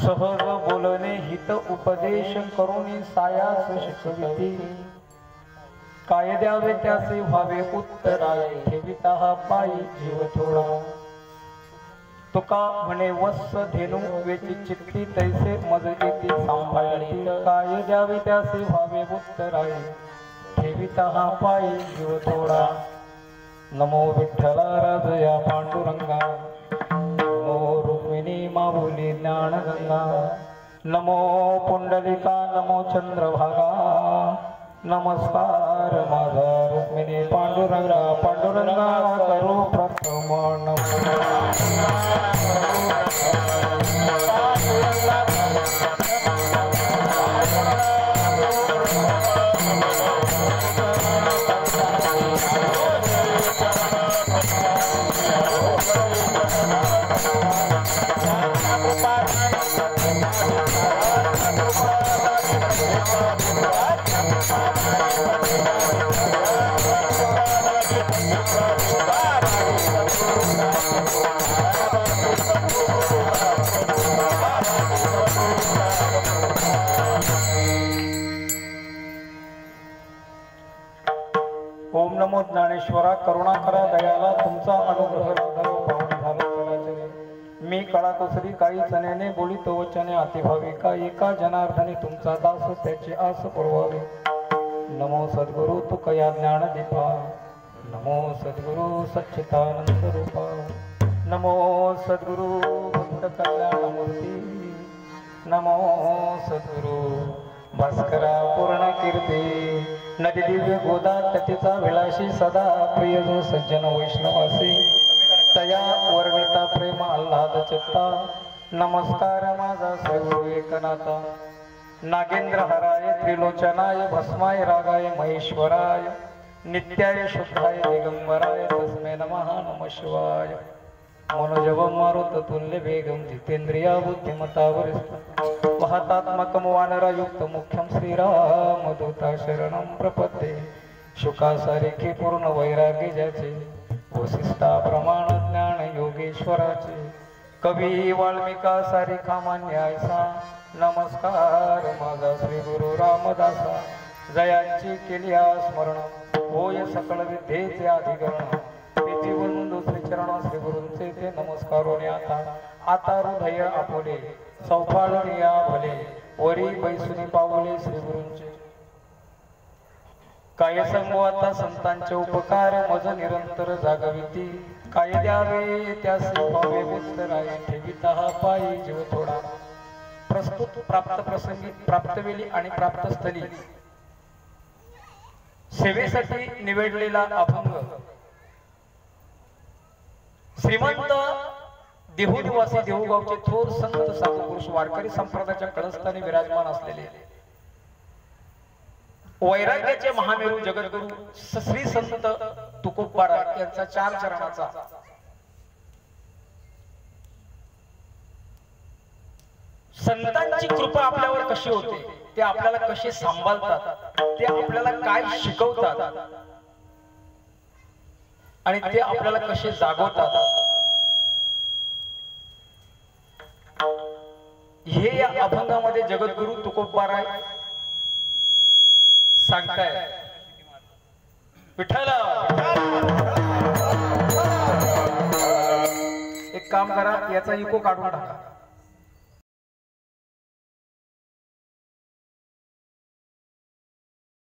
सहज बोलणे हित उपदेश करुणी सायास शिकविती काय द्यावे त्याचे व्हावे उत्तराय ठेविता हा पायी जीव थोडा तुका म्हणे वत्स धेनु वेची चित्ती तैसे मज येती सांभाळती काय द्यावे त्याचे व्हावे उत्तराय ठेविता हा पायी जीव थोडा नमो विठ्ठला राजया पांडुरंगा नमो रुक्मिणी माऊली ज्ञानगंगा नमो पुंडलिका नमो चंद्रभागा नमस्कार माझा रुक्मिणी पांडुरंगा पांडुरंगा करू प्रथम ओम नमो ज्ञानेश्वरा करुणाकरा दयाला तुमचा अनुग्रह लाधावा पाहुणे झाला चराचरे मी कळाकुसरी काही चण्याने बोलित वचने अतिभाविका एका जनार्दने तुमचा दास त्याची आस पुरवावी नमो सद्गुरु तुकया ज्ञान दीपा नमो सद्गुरु सच्चिदानंद रूपा नमो सद्गुरु भक्त कल्याण मूर्ती नमो सद्गुरु भास्करा पूर्ण कीर्ती नदी दिव्य गोदा तटीचा विलासी सदा प्रिय जो सज्जन वैष्णवासी तया वर्णिता प्रेम आल्हाद चित्ता नमस्कार माझा सद्गुरु एकनाथा नागेंद्र हराय त्रिलोचनाय भस्माय रागाय महेश्वराय नित्याय शुद्धाय दिगंबराय तस्मै नमः नमः शिवाय मनोजवं मारुत तुल्य वेगं जितेंद्रिया बुद्धिमता वरिष्ठ महतात्मकं वानरयुक्त मुख्यं श्रीरामदूता शरणं प्रपद्ये शुकासारिखे पूर्ण वैराग्य ज्याचे वसिष्ठा प्रमाण ज्ञान योगेश्वराचे कवी वाल्मिका सारिखा मान्य ऐसा नमस्कार माझा श्री गुरु रामदासा जयांची केली स्मरण होय सकळ विद्येचे अधिकरण तेची वंदू श्री चरण श्री गुरूंचे ते नमस्कार आता हृदय आपुले सौफाळून या भले वरी बैसुनी पावले श्री गुरूंचे काय सांगू आता संतांचे उपकार मज निरंतर जागविती काय द्यावे त्यासी पावे उत्तराय ठेविता पायी जीव थोडा प्रस्तुत प्राप्त प्रसंगी प्राप्तवेली आणि प्राप्तस्थली सेवेसाठी निवडलेला अभंग श्रीमंत देहुनिवासी देहुगावचे थोर संत साधू पुरुष वारकरी संप्रदायाच्या कळस्थानी विराजमान असलेले वैराग्याचे महामेरू जगद्गुरु श्री संत तुकोबारा यांचा 4 चरणाचा संतांची कृपा आपल्यावर कशी होते ते आपल्याला कसे सांभाळतात ते आपल्याला काय शिकवतात आणि ते आपल्याला कसे जागवतात हे या अभंगामध्ये जगद्गुरु तुकोबारा सांगताय विठ्ठल एक काम करा याचा इको काढून टाका